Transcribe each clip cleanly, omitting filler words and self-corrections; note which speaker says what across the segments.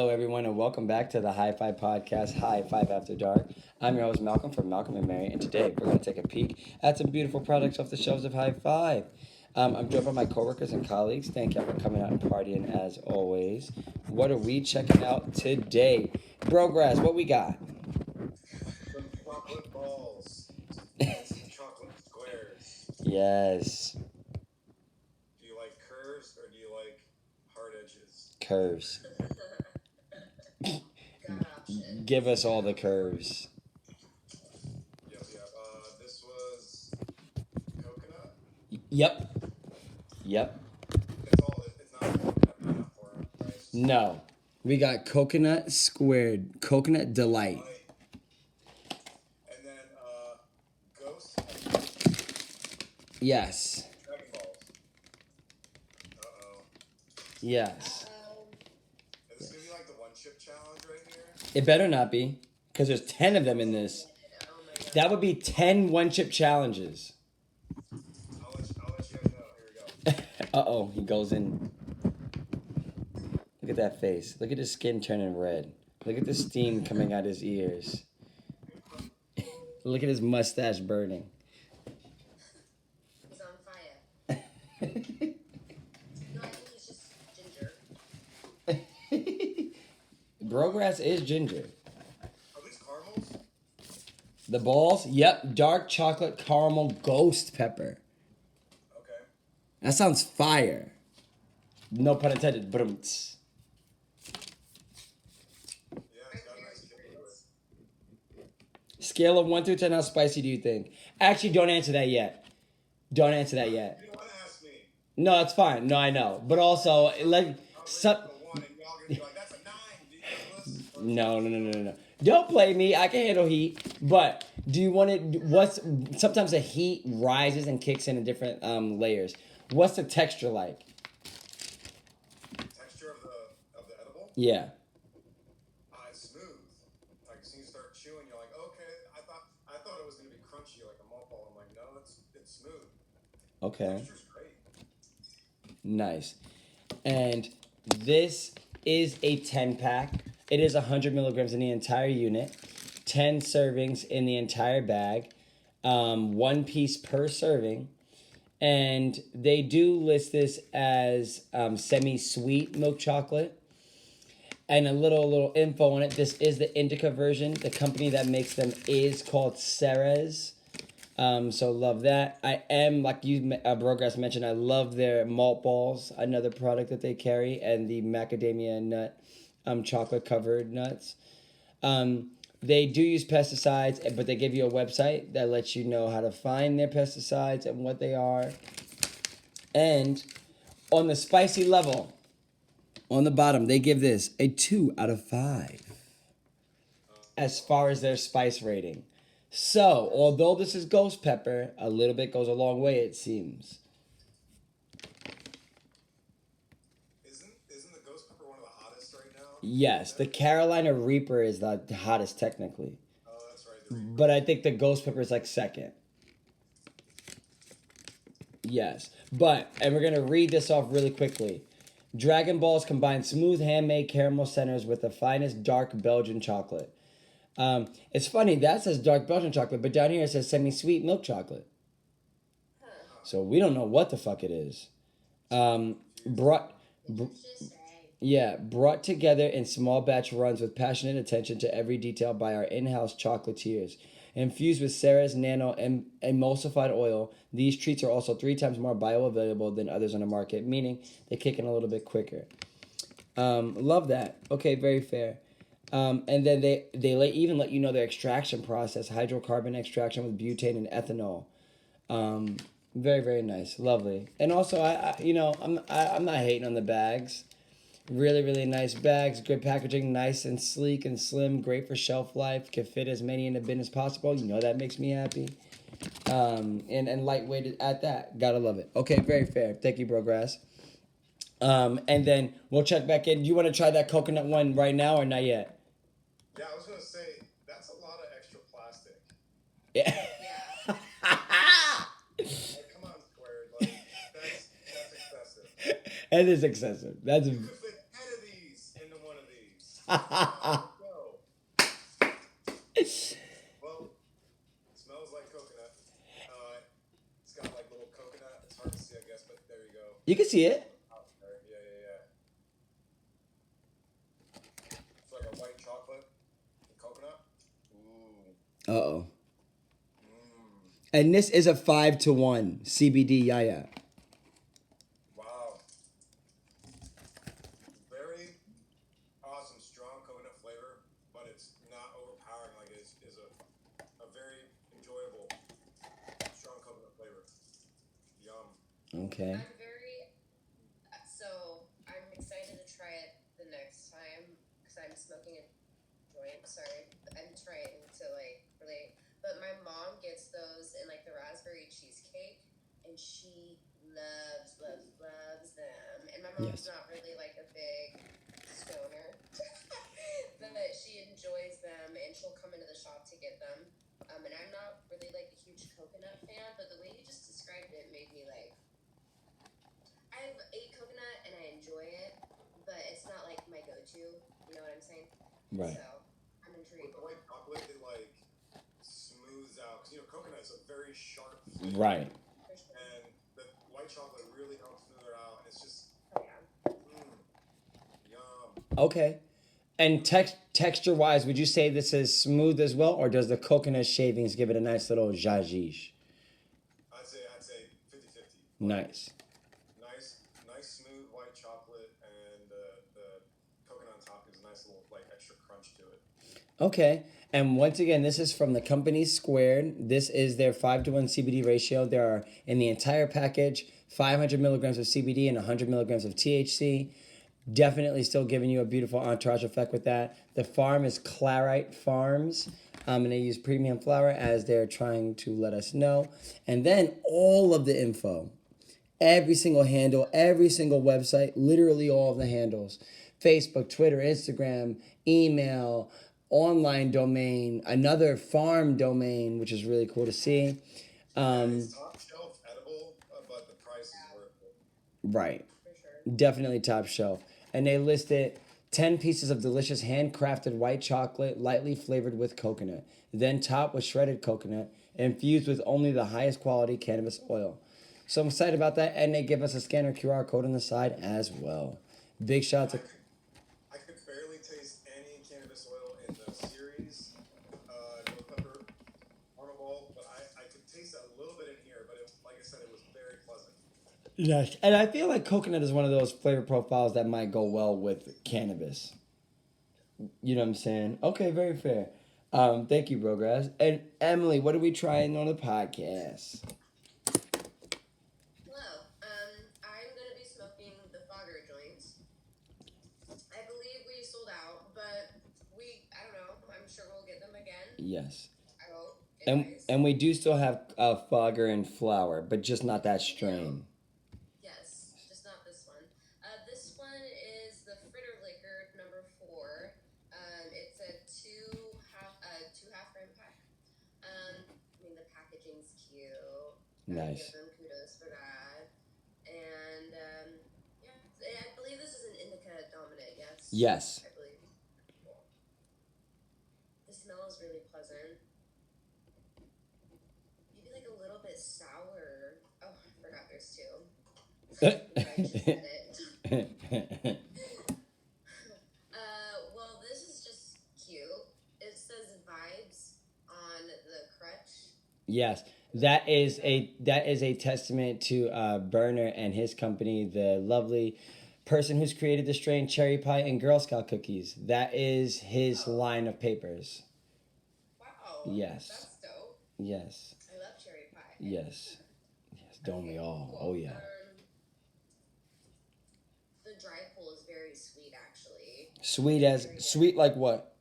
Speaker 1: Hello, everyone, and welcome back to the HIGH-5 podcast, HIGH-5 After Dark. I'm your host, Malcolm from Malcolm&Mary, and today we're going to take a peek at some beautiful products off the shelves of HIGH-5. I'm joined by my coworkers and colleagues. Thank y'all for coming out and partying as always. What are we checking out today? Brogress, what we got?
Speaker 2: Some chocolate balls and some chocolate squares.
Speaker 1: Yes,
Speaker 2: Do you like curves or do you like hard edges?
Speaker 1: curves.
Speaker 3: Got option.
Speaker 1: Give us all the curves.
Speaker 2: Yep. This was coconut.
Speaker 1: Yep.
Speaker 2: It's not coconut pineapple, right?
Speaker 1: No. We got coconut squared, coconut delight.
Speaker 2: Light. And then ghost
Speaker 1: Yes.
Speaker 2: dragon balls. Uh-oh.
Speaker 1: Yes.
Speaker 2: Is this gonna be like the one chip challenge right here?
Speaker 1: It better not be, because there's 10 of them in this.
Speaker 3: Oh my god.
Speaker 1: That would be 10 one-chip challenges.
Speaker 2: I'll let you guys know. Here we go.
Speaker 1: Uh-oh, he goes in. Look at that face. Look at his skin turning red. Look at the steam coming out his ears. Look at his mustache burning.
Speaker 3: He's on fire. No, I think he's just ginger.
Speaker 1: Brogress is ginger.
Speaker 2: Are these caramels?
Speaker 1: The balls? Yep, dark chocolate caramel ghost pepper.
Speaker 2: Okay.
Speaker 1: That sounds fire. No pun intended, but
Speaker 2: Yeah, it's got a nice kick to it.
Speaker 1: Scale of 1 through 10, how spicy do you think? Actually, don't answer that yet. Don't answer that yet.
Speaker 2: You don't want to ask me.
Speaker 1: No, it's fine. No, I know. But also, like,
Speaker 2: I'm
Speaker 1: some...
Speaker 2: ready for one, and y'all gonna be like, "That's a 9." Do you listen?
Speaker 1: No. Don't play me. I can handle heat. But do you want it? Sometimes the heat rises and kicks in different layers. What's the texture like?
Speaker 2: Texture of the edible?
Speaker 1: Yeah.
Speaker 2: It's smooth. Like as soon as you start chewing, you're like, okay. I thought it was gonna be crunchy like a malt ball. I'm like, no, it's smooth.
Speaker 1: Okay.
Speaker 2: Texture's great.
Speaker 1: Nice. And this is a 10-pack. It is 100 milligrams in the entire unit. 10 servings in the entire bag. 1 piece per serving. And they do list this as semi-sweet milk chocolate. And a little info on it. This is the indica version. The company that makes them is called Ceres. So love that. I am, like you, Brogress mentioned, I love their malt balls, another product that they carry, and the macadamia nut chocolate covered nuts. They do use pesticides, but they give you a website that lets you know how to find their pesticides and what they are. And on the spicy level, on the bottom, they give this a 2 out of 5 as far as their spice rating. So, although this is ghost pepper, a little bit goes a long way, it seems.
Speaker 2: Isn't the ghost pepper one of the hottest right now?
Speaker 1: Yes, the Carolina Reaper is the hottest technically.
Speaker 2: Oh, that's right. The Reaper.
Speaker 1: But I think the ghost pepper is like second. Yes. But, and we're going to read this off really quickly. Dragon Balls combine smooth handmade caramel centers with the finest dark Belgian chocolate. It's funny, that says dark Belgian chocolate, but down here it says semi-sweet milk chocolate. So we don't know what the fuck it is. Brought together in small batch runs with passionate attention to every detail by our in-house chocolatiers. Infused with Ceres nano emulsified oil, these treats are also 3 times more bioavailable than others on the market, meaning they kick in a little bit quicker. Love that. Okay, very fair. And then they even let you know their extraction process, hydrocarbon extraction with butane and ethanol. Very, very nice. Lovely. And also, I'm not hating on the bags. Really, really nice bags. Good packaging. Nice and sleek and slim. Great for shelf life. Can fit as many in the bin as possible. You know that makes me happy. And lightweight at that. Gotta love it. Okay, very fair. Thank you, Brogress. And then we'll check back in. You want to try that coconut one right now or not yet?
Speaker 2: Yeah, I was gonna say that's a lot of extra plastic.
Speaker 1: Yeah.
Speaker 3: Yeah.
Speaker 2: Like, come on, Skuared. Like, that's excessive.
Speaker 1: It is excessive. That's
Speaker 2: You could fit 10 of these into one of these. Yo. Well, it smells like coconut. It's got like little coconut. It's hard to see, I guess, but there you go.
Speaker 1: You can see it.
Speaker 2: Out there. Yeah. It's like a white chocolate and coconut. Ooh.
Speaker 1: Uh-oh.
Speaker 2: Mmm.
Speaker 1: And this is a 5-to-1 CBD yaya.
Speaker 2: Wow. Very awesome, strong coconut flavor, but it's not overpowering. Like it is a very enjoyable, strong coconut flavor. Yum.
Speaker 1: Okay.
Speaker 3: So I'm excited to try it the next time because I'm smoking a joint. Sorry, I'm trying to like relate. But my mom gets those in like the raspberry cheesecake, and she loves them. And my mom's
Speaker 1: Yes.
Speaker 3: not really like a big stoner, but she enjoys them, and she'll come into the shop to get them. And I'm not really like a huge coconut fan, but the way you just described it made me like. I've ate coconut and I enjoy it, but it's not like my go-to. You know what I'm saying?
Speaker 1: Right.
Speaker 3: So I'm
Speaker 2: With
Speaker 3: intrigued.
Speaker 2: the white chocolate, it like smooths out because coconut is a very sharp flavor.
Speaker 1: Right.
Speaker 3: For sure.
Speaker 2: And the white chocolate really helps smooth it out. And it's just
Speaker 3: Oh, yeah.
Speaker 2: yum.
Speaker 1: Okay. And texture-wise, would you say this is smooth as well, or does the coconut shavings give it a nice little zhazhish?
Speaker 2: I'd say 50-50.
Speaker 1: Nice.
Speaker 2: Nice smooth white chocolate, and the coconut on top gives a nice little like extra crunch to it.
Speaker 1: Okay. And once again, this is from the company Skuared. This is their 5-to-1 CBD ratio. There are, in the entire package, 500 milligrams of CBD and 100 milligrams of THC. Definitely still giving you a beautiful entourage effect with that. The farm is Clarite Farms. And they use premium flower as they're trying to let us know. And then all of the info, every single handle, every single website, literally all of the handles. Facebook, Twitter, Instagram, email, online domain, another farm domain, which is really cool to see.
Speaker 2: It's top shelf edible, but the price is worth it.
Speaker 1: Right.
Speaker 3: For sure.
Speaker 1: Definitely top shelf. And they listed 10 pieces of delicious handcrafted white chocolate, lightly flavored with coconut, then topped with shredded coconut, infused with only the highest quality cannabis oil. So I'm excited about that. And they give us a scanner QR code on the side as well. Big shout out to.
Speaker 2: I could barely taste any cannabis oil in the Ceres no pepper caramel ball, but I could taste a little bit in here. But like I said, it was very pleasant.
Speaker 1: Yes. And I feel like coconut is one of those flavor profiles that might go well with cannabis. You know what I'm saying? Okay, very fair. Thank you, Brogras. And Emily, what are we trying on the podcast?
Speaker 3: Hello. I'm gonna be smoking the fogger joints. I believe we sold out, but I don't know. I'm sure we'll get them again.
Speaker 1: Yes.
Speaker 3: I hope.
Speaker 1: And
Speaker 3: Anyways.
Speaker 1: and we do still have fogger and flower, but just not that strain.
Speaker 3: Yes, just not this one. This one is the Fritter liquor number 4. It's a two half gram pack. I mean the packaging's cute.
Speaker 1: Nice.
Speaker 3: Give them kudos for that. And yeah, I believe this is an indica dominant. Yes.
Speaker 1: Yes.
Speaker 3: I believe. Cool. The smell is really pleasant. Maybe like a little bit sour. Oh, I forgot there's 2. I just said it. Well, this is just cute. It says vibes on the crutch.
Speaker 1: Yes. That is a testament to Berner and his company, the lovely person who's created the strain Cherry Pie and Girl Scout cookies. That is his line of papers.
Speaker 3: Wow.
Speaker 1: Yes.
Speaker 3: That's dope.
Speaker 1: Yes.
Speaker 3: I love cherry pie.
Speaker 1: Yes. Yes. Don't we all?
Speaker 3: Cool.
Speaker 1: Oh yeah.
Speaker 3: The dry pull is very sweet, actually.
Speaker 1: Sweet like what?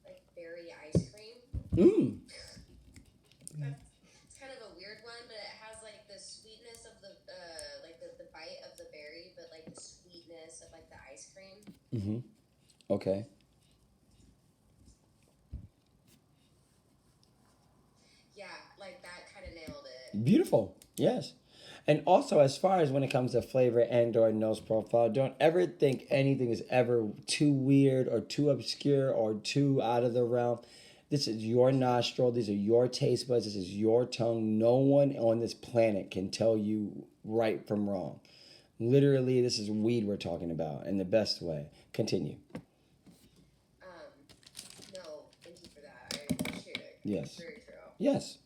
Speaker 3: Like berry ice cream.
Speaker 1: Mmm.
Speaker 3: It's kind of a weird one, but it has like the sweetness of the like the bite of the berry, but like the sweetness of like the ice cream.
Speaker 1: Mm-hmm. Okay.
Speaker 3: Yeah, like that kind of nailed it.
Speaker 1: Beautiful. Yes. And also, as far as when it comes to flavor and or nose profile, don't ever think anything is ever too weird or too obscure or too out of the realm. This is your nostril. These are your taste buds. This is your tongue. No one on this planet can tell you right from wrong. Literally, this is weed we're talking about in the best way. Continue.
Speaker 3: No, thank you for that. I appreciate it.
Speaker 1: Yes.
Speaker 3: Very true.
Speaker 1: Yes.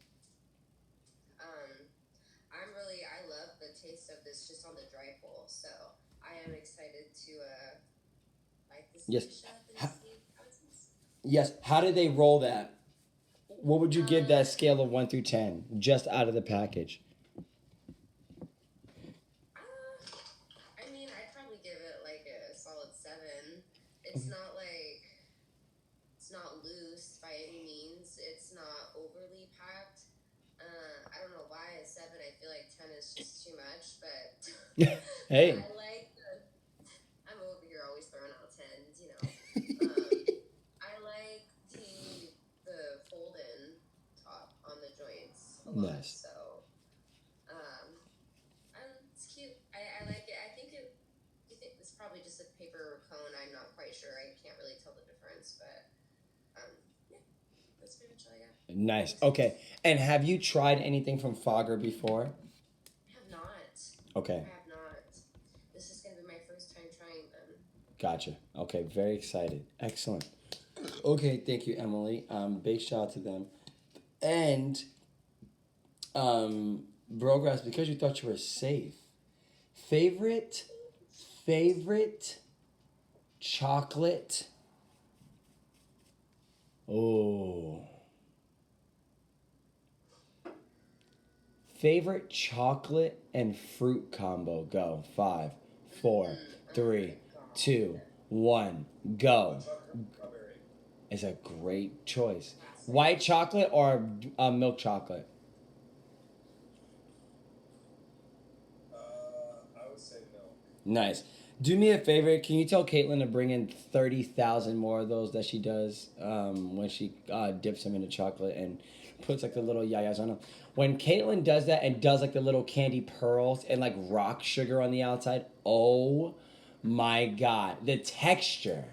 Speaker 3: I love the taste of this just on the dry pull, so I am excited to like this
Speaker 1: Yes.
Speaker 3: dish up and see how it tastes.
Speaker 1: Yes. How did they roll that? What would you give that scale of 1 through 10 just out of the package?
Speaker 3: I mean, I'd probably give it like a solid 7. It's not it's not loose by any means. It's not overly packed. I don't know why a 7. I feel like 10 is just too much, but
Speaker 1: Hey.
Speaker 3: I like I'm over here always throwing out 10s, you know. I like the fold-in top on the joints a lot.
Speaker 1: Nice.
Speaker 3: So, it's cute. I like it. I think it's probably just a paper cone. I'm not quite sure. I can't really tell the difference, but yeah, that's pretty much all I got.
Speaker 1: Nice. Okay. And have you tried anything from Fogger before?
Speaker 3: I have not.
Speaker 1: Okay.
Speaker 3: I have not. This is going to be my first time trying them.
Speaker 1: Gotcha. Okay. Very excited. Excellent. Okay. Thank you, Emily. Big shout out to them. And, Brograss, because you thought you were safe. Favorite chocolate. Oh. Favorite chocolate and fruit combo. Go. 5, 4, 3, 2, 1. Go.
Speaker 2: Strawberry.
Speaker 1: It's a great choice. White chocolate or milk chocolate?
Speaker 2: I would say no.
Speaker 1: Nice. Do me a favor. Can you tell Caitlin to bring in 30,000 more of those that she does when she dips them into chocolate and puts like the little yayas on them? When Caitlin does that and does like the little candy pearls and like rock sugar on the outside, oh my God. The texture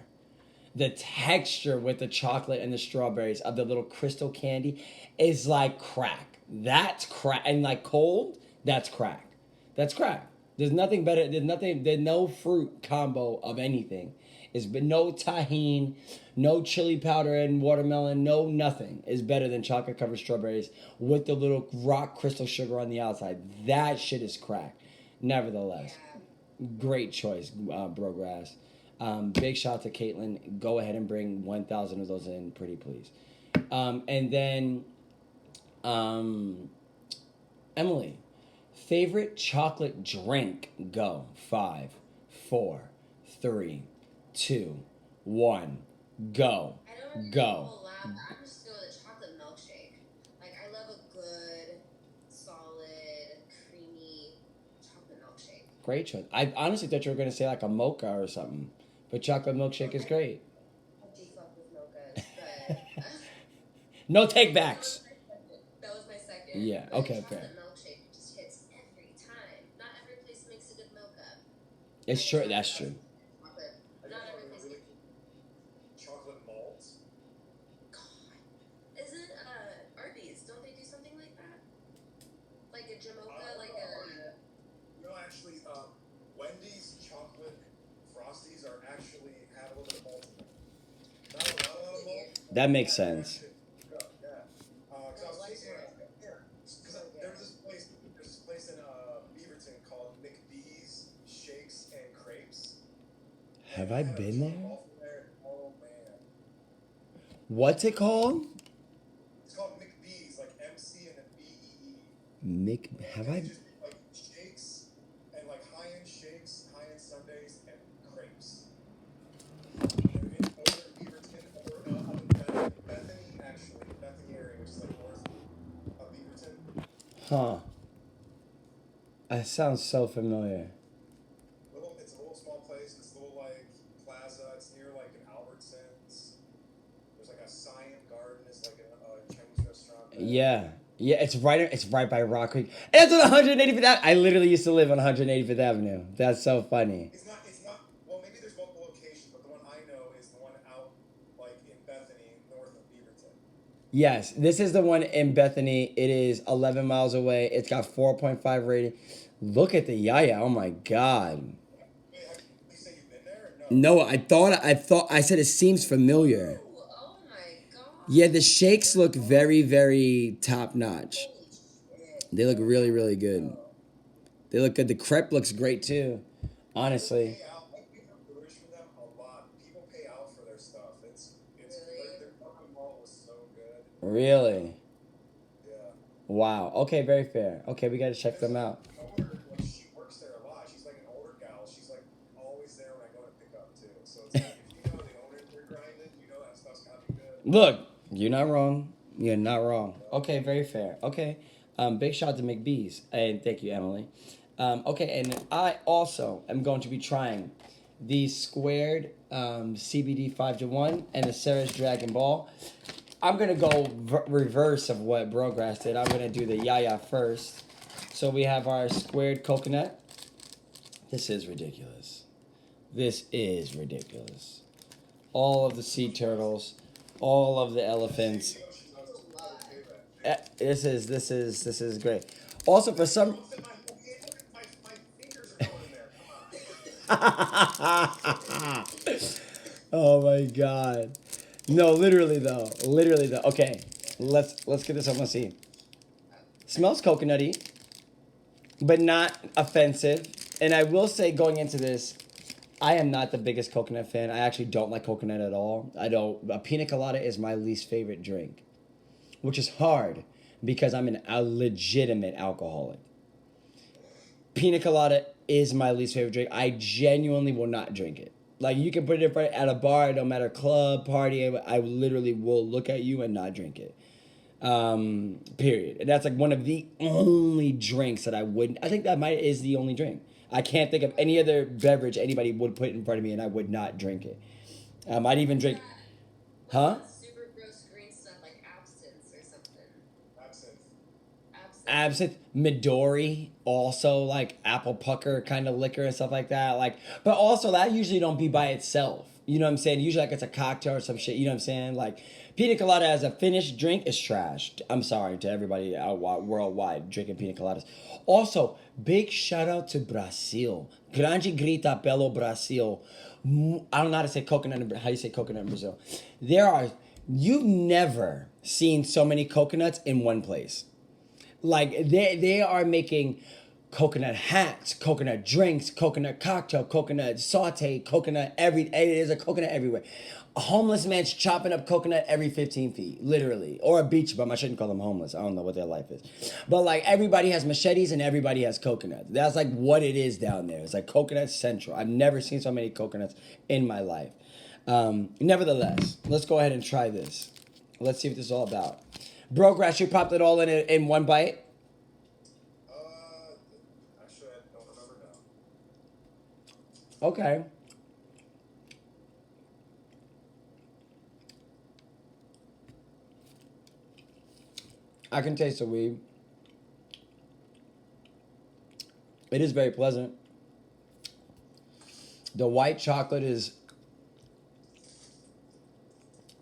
Speaker 1: with the chocolate and the strawberries of the little crystal candy is like crack. That's crack. And like cold, that's crack. That's crack. There's nothing better. There's no fruit combo of anything. It's been no tahini, no chili powder and watermelon, no nothing is better than chocolate covered strawberries with the little rock crystal sugar on the outside. That shit is crack. Nevertheless, great choice, Brograss. Big shout out to Caitlin. Go ahead and bring 1,000 of those in, pretty please. And then, Emily, favorite chocolate drink? Go. 5, 4, 3, 2, 1. Go.
Speaker 3: I don't really
Speaker 1: Go.
Speaker 3: know a lot, but I'm just going with a chocolate milkshake. Like, I love a good, solid, creamy chocolate milkshake.
Speaker 1: Great choice. I honestly thought you were going to say like a mocha or something. But chocolate milkshake is great.
Speaker 3: I do fuck with mochas, but...
Speaker 1: No takebacks.
Speaker 3: That was my second.
Speaker 1: Yeah,
Speaker 3: But
Speaker 1: okay, fair.
Speaker 3: chocolate milkshake just hits every time. Not every place makes a good mocha.
Speaker 1: It's true. That's true.
Speaker 3: Chocolate. Not every place makes
Speaker 2: Chocolate malt.
Speaker 3: God. Isn't Arby's, don't they do something like that? Like a jamocha, like a...
Speaker 2: No, actually, Wendy's chocolate Frosties are actually have a little bit of malt in them. Not a lot of malt.
Speaker 1: That makes sense.
Speaker 2: Yeah. Because I was tasting it. Because there's this place in Beaverton called McBee's Shakes and Crepes.
Speaker 1: Have I been there?
Speaker 2: Oh man.
Speaker 1: What's it called?
Speaker 2: It's called McBee's, like MC and then BEE.
Speaker 1: Have I?
Speaker 2: Just like shakes and like high-end shakes, high-end sundaes, and crepes. They're in over Beaverton, over up in Bethany, actually, Bethany area, which is like north of Beaverton.
Speaker 1: Huh. That sounds so familiar.
Speaker 2: It's a little small place. This little like plaza. It's near like an Albertsons. There's like a Science Garden. It's like a Chinese restaurant.
Speaker 1: Yeah. Yeah, it's right by Rock Creek. And it's on 185th Avenue. I literally used to live on 185th Avenue. That's so funny.
Speaker 2: It's not, well, maybe there's multiple locations, but the one I know is the one out, like, in Bethany, north of Beaverton.
Speaker 1: Yes, this is the one in Bethany. It is 11 miles away. It's got 4.5 rating. Look at the yaya. Oh my god.
Speaker 2: Wait, you say you've been there? Or no.
Speaker 1: No, I said it seems familiar.
Speaker 3: Ooh, oh my god.
Speaker 1: Yeah, the shakes look very, very top notch.
Speaker 3: Holy shit.
Speaker 1: They look really, really good. They look good. The crepe looks great too. Honestly.
Speaker 2: Pay out, like, we have orders from them a lot. People pay out for their stuff. It's
Speaker 3: Really?
Speaker 2: their fucking mall was so good.
Speaker 1: Really?
Speaker 2: Yeah.
Speaker 1: Wow. Okay, very fair. Okay, we gotta check them out.
Speaker 2: Like, she works there a lot. She's like an older gal. She's like always there when I go to pick up too. So it's like, if you know the owners are grinding, you know that stuff's gotta be good.
Speaker 1: Look, you're not wrong. You're not wrong. Okay, very fair. Okay. Big shout out to McBee's. And thank you, Emily. Okay, and I also am going to be trying the Skuared CBD 5-to-1 and the Ceres Dragon Ball. I'm going to go reverse of what Brograss did. I'm going to do the yaya first. So we have our Skuared coconut. This is ridiculous. This is ridiculous. All of the sea turtles, all of the elephants. This is great. Also, for some.
Speaker 2: My fingers are going in there. Come on.
Speaker 1: Oh my god. No, literally though. Okay, let's get this on. Let's see. Smells coconutty, but not offensive. And I will say, going into this, I am not the biggest coconut fan. I actually don't like coconut at all. A pina colada is my least favorite drink, which is hard because I'm a legitimate alcoholic. Pina colada is my least favorite drink. I genuinely will not drink it. Like, you can put it at a bar, no matter club, party, I literally will look at you and not drink it. Period. And that's like one of the only drinks that I wouldn't. I think that is the only drink. I can't think of any other beverage anybody would put in front of me and I would not drink it. I'd even drink. Huh?
Speaker 3: Super gross green stuff like absinthe or something.
Speaker 2: Absinthe.
Speaker 1: Absinthe, Midori, also like apple pucker kind of liquor and stuff like that. Like, but also that usually don't be by itself. You know what I'm saying? Usually like it's a cocktail or some shit. You know what I'm saying? Like, pina colada as a finished drink is trash. I'm sorry to everybody worldwide drinking pina coladas. Also, big shout out to Brazil. Grande grita pelo Brazil. I don't know how to say coconut. How you say coconut in Brazil? You've never seen so many coconuts in one place. Like, they are making coconut hats, coconut drinks, coconut cocktail, coconut saute, coconut it is a coconut everywhere. A homeless man's chopping up coconut every 15 feet, literally. Or a beach bum. I shouldn't call them homeless. I don't know what their life is. But like, everybody has machetes and everybody has coconuts. That's like what it is down there. It's like coconut central. I've never seen so many coconuts in my life. Nevertheless, let's go ahead and try this. Let's see what this is all about. Brograss, you popped it all in one bite?
Speaker 2: Actually, I don't remember now.
Speaker 1: Okay. I can taste the weed. It is very pleasant. The white chocolate is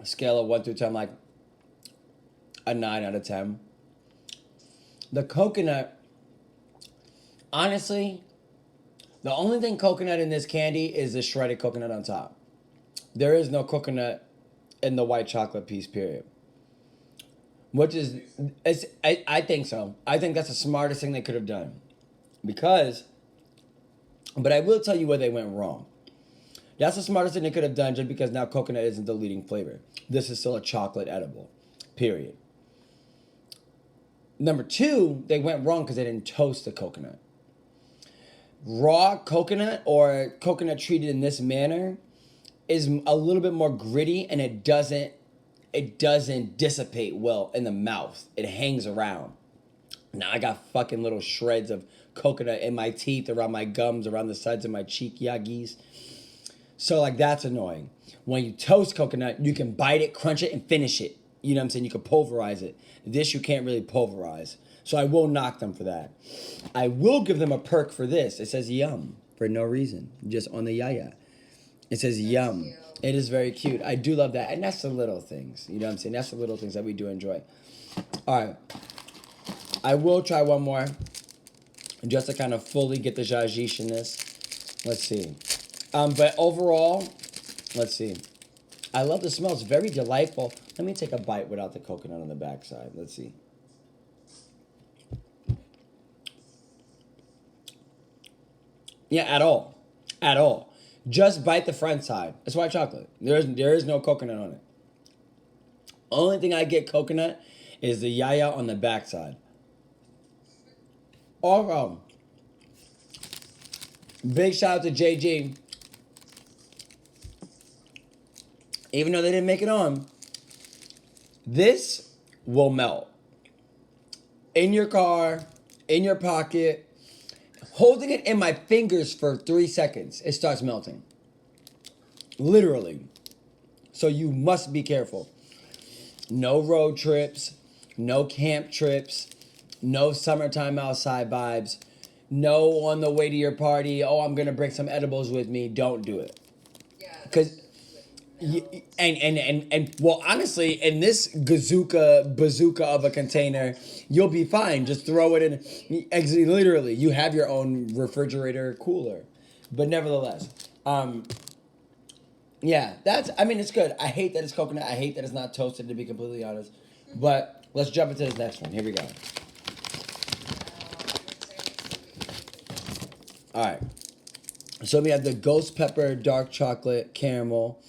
Speaker 1: a scale of 1 through 10, like a 9 out of 10. The coconut, honestly, the only thing coconut in this candy is the shredded coconut on top. There is no coconut in the white chocolate piece, period. Which is, I think so. I think that's the smartest thing they could have done. But I will tell you where they went wrong. That's the smartest thing they could have done, just because now coconut isn't the leading flavor. This is still a chocolate edible, period. Number 2, they went wrong because they didn't toast the coconut. Raw coconut or coconut treated in this manner is a little bit more gritty, and it doesn't dissipate well in the mouth. It hangs around. Now I got fucking little shreds of coconut in my teeth, around my gums, around the sides of my cheek yagis. So like, that's annoying. When you toast coconut, you can bite it, crunch it, and finish it. you know what I'm saying, you could pulverize it. This you can't really pulverize. So I will knock them for that. I will give them a perk for this. It says yum for no reason, just on the yaya. It says yum.
Speaker 3: cute.
Speaker 1: It is very cute. I do love that. And that's the little things. You know what I'm saying? That's the little things that we do enjoy. All right. I will try one more just to kind of fully get the jajish in this. Let's see. But overall, let's see. I love the smell. It's very delightful. Let me take a bite without the coconut on the backside. Let's see. Yeah, at all. At all. Just bite the front side. It's white chocolate. There is no coconut on it. Only thing I get coconut is the yaya on the backside. Also, big shout out to JG. Even though they didn't make it on, this will melt. In your car, in your pocket, holding it in my fingers for 3 seconds, it starts melting. Literally. So you must be careful. No road trips, no camp trips, no summertime outside vibes, no on the way to your party, oh, I'm gonna bring some edibles with me. Don't do it.
Speaker 3: Yeah.
Speaker 1: Because and well, honestly, in this bazooka of a container, you'll be fine. Just throw it in. Literally, you have your own refrigerator cooler. But nevertheless, yeah, I mean, it's good. I hate that it's coconut. I hate that it's not toasted, to be completely honest. But let's jump into this next one. Here we go. All right. So we have the ghost pepper, dark chocolate, caramel.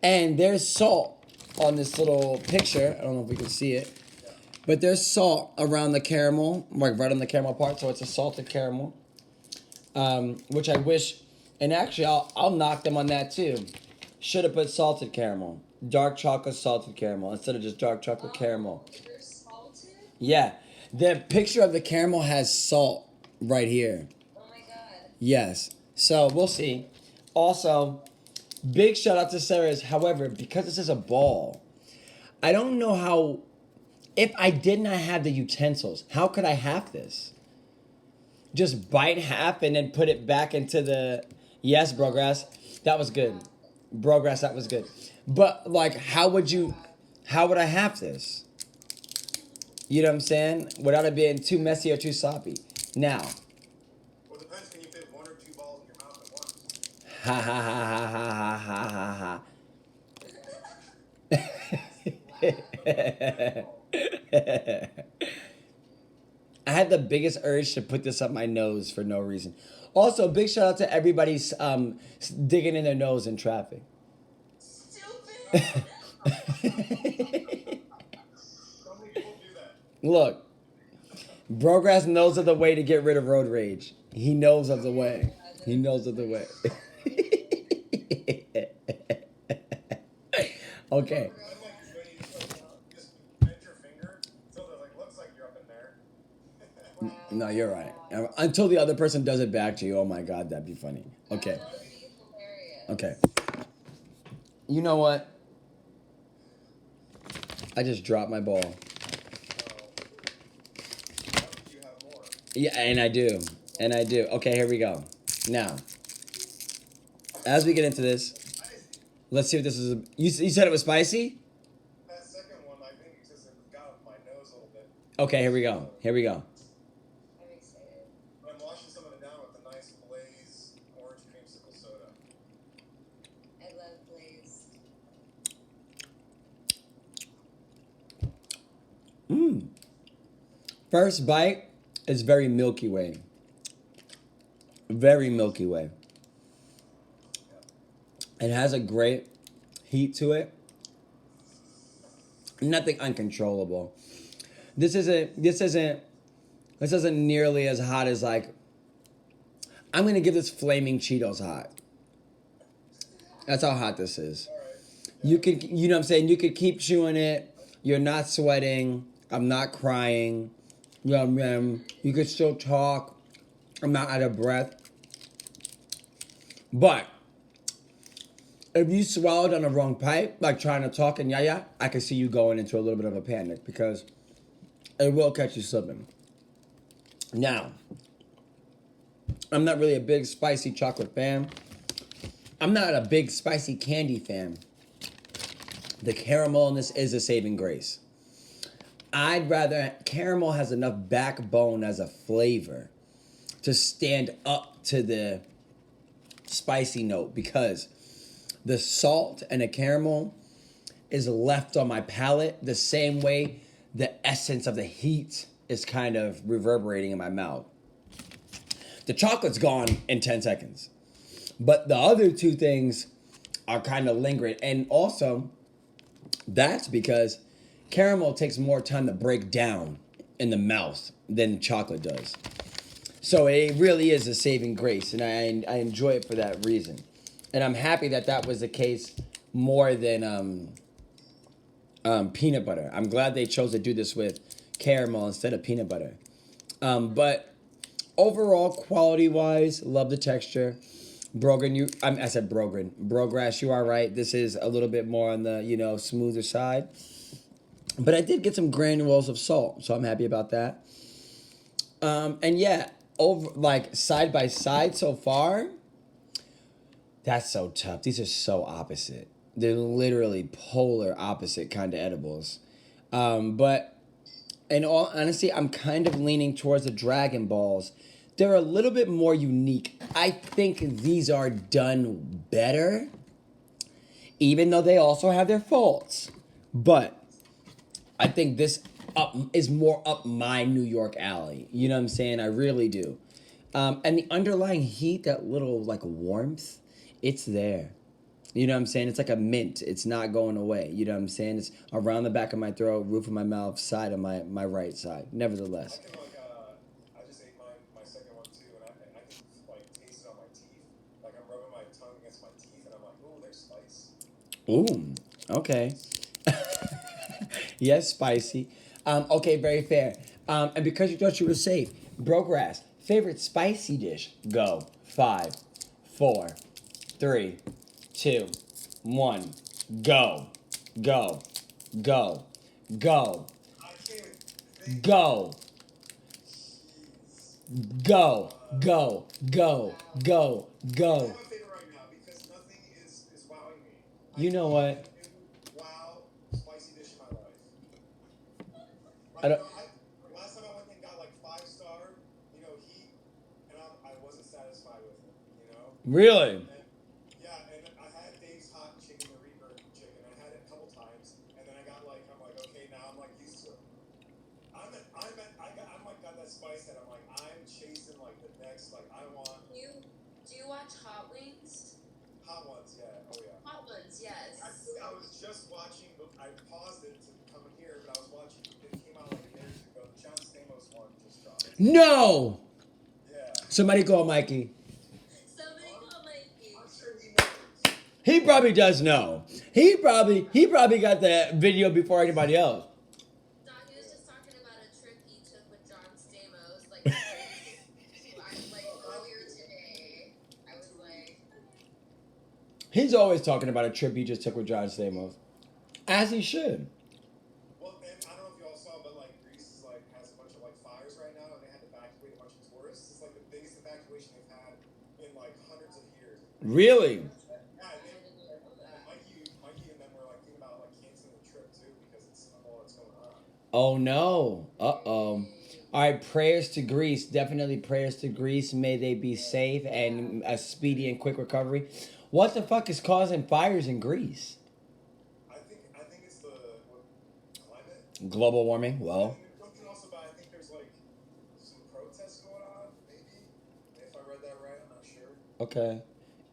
Speaker 1: And there's salt on this little picture. I don't know if we can see it. But there's salt around the caramel, like right on the caramel part. So it's a salted caramel. Which I wish, and actually I'll knock them on that too. Should have put salted caramel. Dark chocolate, salted caramel. Instead of just dark chocolate caramel.
Speaker 3: They're salted?
Speaker 1: Yeah. The picture of the caramel has salt right here.
Speaker 3: Oh my god.
Speaker 1: Yes. So we'll see. Also, big shout out to Ceres. However, because this is a ball, I don't know how. If I did not have the utensils, how could I have this? Just bite half and then put it back into the. Yes, Brogress. That was good. Brogress, that was good. But, like, how would I have this? You know what I'm saying? Without it being too messy or too sloppy. Now.
Speaker 2: Well, it depends. Can you fit 1 or 2 balls in your mouth at once?
Speaker 1: Ha ha ha ha ha ha ha ha. I had the biggest urge to put this up my nose for no reason. Also, big shout out to everybody's digging in their nose in traffic.
Speaker 3: Stupid.
Speaker 2: So many people do that.
Speaker 1: Look, Brogress knows of the way to get rid of road rage. He knows of the way. He knows of the way. Okay.
Speaker 2: I like when you just bend your finger until it like looks like you're up in there.
Speaker 3: Wow.
Speaker 1: No, you're right. Until the other person does it back to you. Oh my God, that'd be funny. Okay.
Speaker 3: That would be hilarious.
Speaker 1: Okay. You know what? I just dropped my ball.
Speaker 2: You have more.
Speaker 1: Yeah, and I do. And I do. Okay, here we go. Now, as we get into this, let's see what this is. You said it was spicy?
Speaker 2: That second one, I think, just got up my nose a little bit.
Speaker 1: Okay, here we go. Here we go.
Speaker 3: I'm excited.
Speaker 2: But I'm washing some of it down with a nice Blaze orange creamsicle soda.
Speaker 3: I love Blaze.
Speaker 1: Mmm. First bite is very Milky Way. Very Milky Way. It has a great heat to it. Nothing uncontrollable. This isn't nearly as hot as like. I'm gonna give this flaming Cheetos hot. That's how hot this is. You could, you know what I'm saying? You could keep chewing it. You're not sweating. I'm not crying. You could still talk. I'm not out of breath. But if you swallowed on the wrong pipe, like trying to talk in yaya, I could see you going into a little bit of a panic because it will catch you slipping. Now, I'm not really a big spicy chocolate fan. I'm not a big spicy candy fan. The caramel in this is a saving grace. I'd rather, caramel has enough backbone as a flavor to stand up to the spicy note because the salt and the caramel is left on my palate the same way the essence of the heat is kind of reverberating in my mouth. The chocolate's gone in 10 seconds. But the other two things are kind of lingering. And also, that's because caramel takes more time to break down in the mouth than chocolate does. So it really is a saving grace, and I enjoy it for that reason. And I'm happy that that was the case more than peanut butter. I'm glad they chose to do this with caramel instead of peanut butter. But overall, quality-wise, love the texture. Brogan, I said Brogan. Brograss, you are right. This is a little bit more on the, smoother side. But I did get some granules of salt, so I'm happy about that. And yeah, over like side by side so far, that's so tough. These are so opposite. They're literally polar opposite kind of edibles. But in all honesty, I'm kind of leaning towards the Dragon Balls. They're a little bit more unique. I think these are done better, even though they also have their faults. But I think this is more up my New York alley. You know what I'm saying? I really do. And the underlying heat, that little like warmth, it's there. You know what I'm saying? It's like a mint. It's not going away. You know what I'm saying? It's around the back of my throat, roof of my mouth, side of my right side. Nevertheless.
Speaker 2: I can I just ate my second one too, and I can like taste it on my teeth. Like I'm rubbing my tongue against my teeth, and I'm like, ooh, there's spice.
Speaker 1: Ooh, okay. Yes, spicy. Okay, very fair. And because you thought you were safe, Brograss, favorite spicy dish? Go. 5, 4, 3, 2, 1. Go. Go. Go. Go.
Speaker 2: I can't think.
Speaker 1: Go.
Speaker 2: Jeez.
Speaker 1: Go. Go. Go. Go.
Speaker 2: I
Speaker 1: Go.
Speaker 2: have a favorite right now because nothing is wowing me.
Speaker 1: You know what?
Speaker 2: A new wow spicy dish in my life.
Speaker 1: I don't-
Speaker 2: Last time I went and got like 5-star, heat, and I wasn't satisfied with it.
Speaker 1: Really?
Speaker 2: And, yeah, and I had Dave's hot chicken, the Reaper chicken. I had it a couple times, and then I'm like, okay, now I'm like used to it. I'm like got that spice that I'm like, I'm chasing like the next, like I want
Speaker 3: Do you watch Hot Wings?
Speaker 2: hot ones, yeah, oh yeah.
Speaker 3: Hot Ones, yes.
Speaker 2: Actually, I was just watching. I paused it to come in here, but I was watching. It came out like years ago. The John Stamos one just dropped.
Speaker 1: No!
Speaker 2: Yeah.
Speaker 1: Somebody call Mikey.
Speaker 3: Somebody call Mikey.
Speaker 2: I'm sure he knows.
Speaker 1: He probably does know. He probably got that video before anybody else.
Speaker 3: Doc, he was just talking about a trip he took with John Stamos, like earlier today. I was like,
Speaker 1: He's always talking about a trip he just took with John Stamos. As he should.
Speaker 2: Well, and I don't know if you all saw, but like Greece is has a bunch of fires right now, and they had to evacuate a bunch of tourists. It's like the biggest evacuation they've had in hundreds of years.
Speaker 1: Really?
Speaker 2: Yeah, Mikey and them were thinking about canceling the trip too because of all that's going on.
Speaker 1: Oh no. Uh-oh. Alright, prayers to Greece. Definitely prayers to Greece. May they be safe and a speedy and quick recovery. What the fuck is causing fires in Greece?
Speaker 2: I think it's the climate.
Speaker 1: Global warming? Well.
Speaker 2: And also, but I think there's some protests going on. Maybe if I read that right, I'm not sure.
Speaker 1: Okay.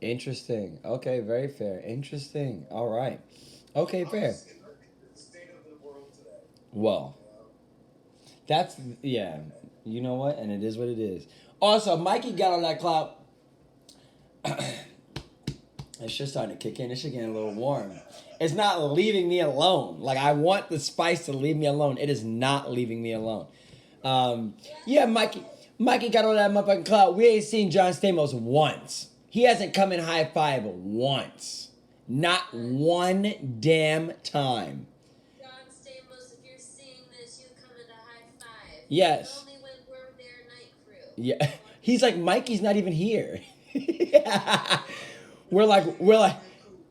Speaker 1: Interesting. Okay, very fair. Interesting. Alright. Okay, fair.
Speaker 2: It's the state of the world today.
Speaker 1: Well. That's, yeah. You know what? And it is what it is. Also, Mikey got on that cloud. It's just starting to kick in. It's just getting a little warm. It's not leaving me alone. Like, I want the spice to leave me alone. It is not leaving me alone. Yeah, Mikey got on that motherfucking cloud. We ain't seen John Stamos once. He hasn't come in high five once. Not one damn time.
Speaker 3: John Stamos, if you're seeing this, you come to the HIGH-5.
Speaker 1: Yes.
Speaker 3: Only when we're their night crew.
Speaker 1: Yeah. He's like, Mikey's not even here. we're like,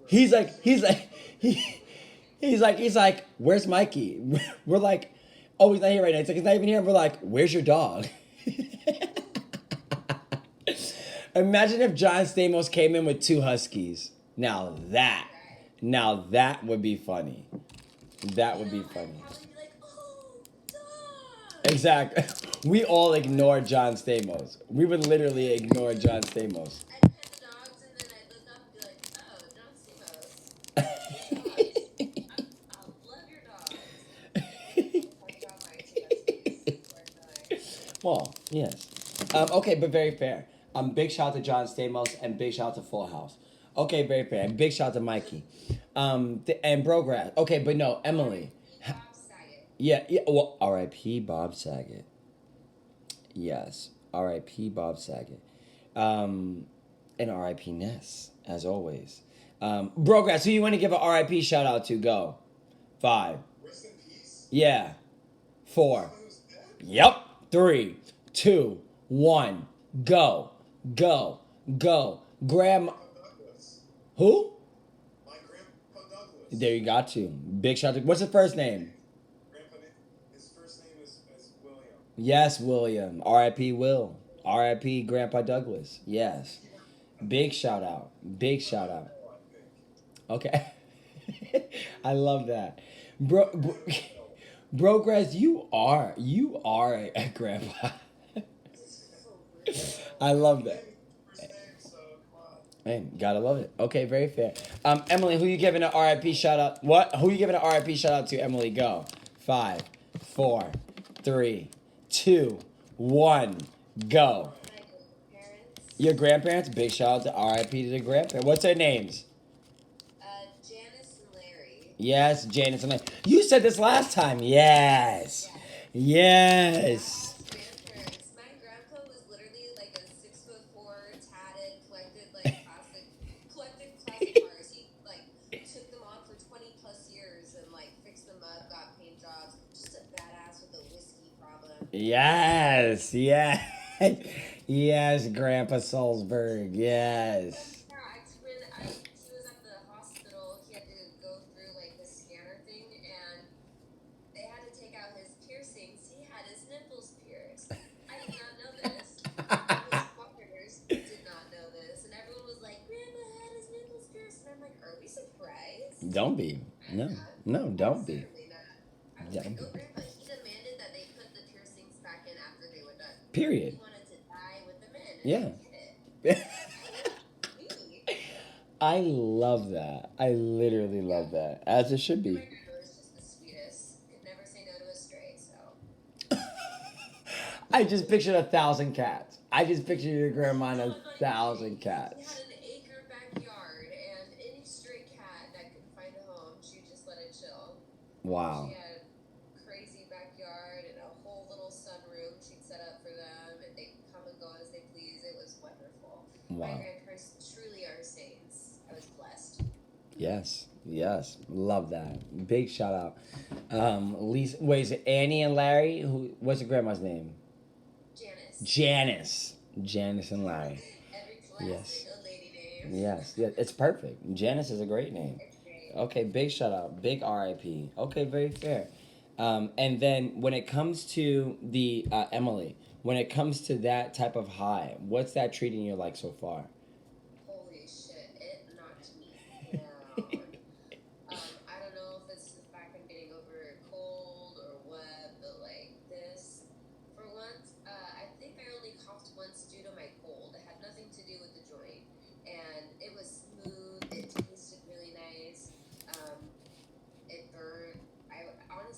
Speaker 1: he's like, he's like, where's Mikey? We're like, oh, he's not here right now. It's like, he's not even here. We're like, where's your dog? Imagine if John Stamos came in with 2 huskies. Now that would be funny. That would be funny.
Speaker 3: I'd probably be like, oh, dog.
Speaker 1: Exactly. We all ignore John Stamos. We would literally ignore John Stamos.
Speaker 3: I'd pet the dogs and then I'd look up and be like, oh, John Stamos. Dogs. I love your dogs. Talk about my 2 huskies.
Speaker 1: Well, yes. Okay, but very fair. Big shout out to John Stamos and big shout out to Full House. Okay, very fair. And big shout out to Mikey. And Brograss. Okay, but no, Emily.
Speaker 3: Bob Saget.
Speaker 1: Yeah, well, R.I.P. Bob Saget. Yes, R.I.P. Bob Saget. And R.I.P. Ness, as always. Brograss, who you want to give an R.I.P. shout out to? Go. 5.
Speaker 2: Rest in peace.
Speaker 1: Yeah. 4.
Speaker 2: Who's dead?
Speaker 1: Yep. 3, 2, 1. Go. Go. Go. Grandma.
Speaker 2: Douglas.
Speaker 1: Who?
Speaker 2: My grandpa Douglas.
Speaker 1: There you got to. Big shout out. What's his first name?
Speaker 2: His first name is William.
Speaker 1: Yes, William. R.I.P. Will. R.I.P. Grandpa Douglas. Yes. Big shout out. Big shout out.
Speaker 2: I think.
Speaker 1: Okay. I love that. Brogress, you are a grandpa. I love that.
Speaker 2: First name, so come on.
Speaker 1: Man, gotta love it. Okay, very fair. Emily, who you giving an RIP shout out? What? Who you giving an RIP shout out to? Emily, go. 5, 4, 3, 2, 1, go.
Speaker 3: Parents.
Speaker 1: Your grandparents? Big shout out to RIP to the grandparents. What's their names?
Speaker 3: Janice and Larry.
Speaker 1: Yes, Janice and Larry. You said this last time. Yes. Yes.
Speaker 3: Grandparents. My grandpa was literally like a 6'4", tatted, collected classic cars. He took them on for 20+ years and fixed them up, got paint jobs. Just a badass with a whiskey problem.
Speaker 1: Yes. Yes. Yes, Grandpa Salzberg. Yes.
Speaker 3: Yeah, when he was at the hospital, he had to go through the scanner thing, and they had to take out his piercings. He had his nipples pierced. I did not know this. His partners did not know this, and everyone was like, "Grandma had his nipples pierced," and I'm like, "Are we surprised?"
Speaker 1: Don't be. No, don't be.
Speaker 3: Certainly not. I was
Speaker 1: Don't
Speaker 3: like, "Oh,
Speaker 1: be.
Speaker 3: Grandpa." He demanded that they put the piercings back in after they were done.
Speaker 1: Period.
Speaker 3: He wanted to die with them in. And
Speaker 1: Yeah.
Speaker 3: I get it.
Speaker 1: I love that. I literally love that. As it should
Speaker 3: My
Speaker 1: be.
Speaker 3: grandma was just the sweetest. Could never say no to a stray, so.
Speaker 1: I just pictured 1,000 cats. I just pictured your grandma and 1,000
Speaker 3: He
Speaker 1: cats.
Speaker 3: had an acre backyard, and any stray cat that could find a home, she would just let it chill.
Speaker 1: Wow.
Speaker 3: She had a crazy backyard and a whole little sunroom she'd set up for them, and they could come and go as they please. It was wonderful.
Speaker 1: Wow.
Speaker 3: My grandparents truly are saints. I was blessed.
Speaker 1: Yes. Yes. Love that. Big shout out. Lisa, wait, is it Annie and Larry? What's your grandma's name?
Speaker 3: Janice.
Speaker 1: Janice and Larry.
Speaker 3: Every classic
Speaker 1: Yes.
Speaker 3: lady name.
Speaker 1: Yes. Yeah, it's perfect. Janice is a great name.
Speaker 3: It's great.
Speaker 1: Okay, big shout out, big RIP. Okay, very fair. And then when it comes to the Emily, when it comes to that type of high, what's that treating you like so far?
Speaker 3: Holy shit, it knocked me down. I don't know if it's the fact I'm getting over a cold or what, but this, for once, I think I only coughed once due to my cold. It had nothing to do with the joint, and it was smooth. It tasted really nice. It burned. I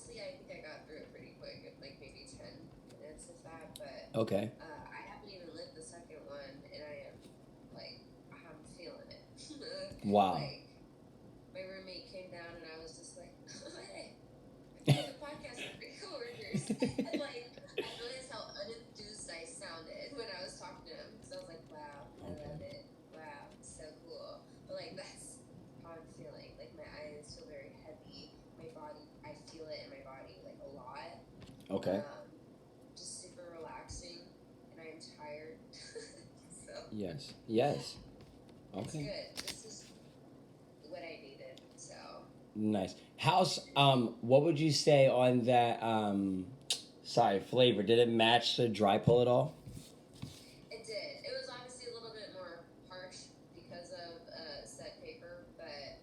Speaker 3: think I got through it pretty quick, maybe 10 minutes if that, but.
Speaker 1: Okay.
Speaker 3: I haven't even lit the second one, and I am I'm feeling it.
Speaker 1: Wow.
Speaker 3: My roommate came down, and I was just like, "Hey, I did the podcast with my coworkers," and I realized how unenthused I sounded when I was talking to him. So I was like, "Wow, I love it. Wow, it's so cool." But that's how I'm
Speaker 1: Okay.
Speaker 3: Just super relaxing, and I am tired. So
Speaker 1: Yes. Yes.
Speaker 3: it's
Speaker 1: Okay.
Speaker 3: good. This is what I needed. So
Speaker 1: Nice. How's what would you say on that sorry, flavor? Did it match the dry pull at all?
Speaker 3: it did. It was obviously a little bit more harsh because of set paper, but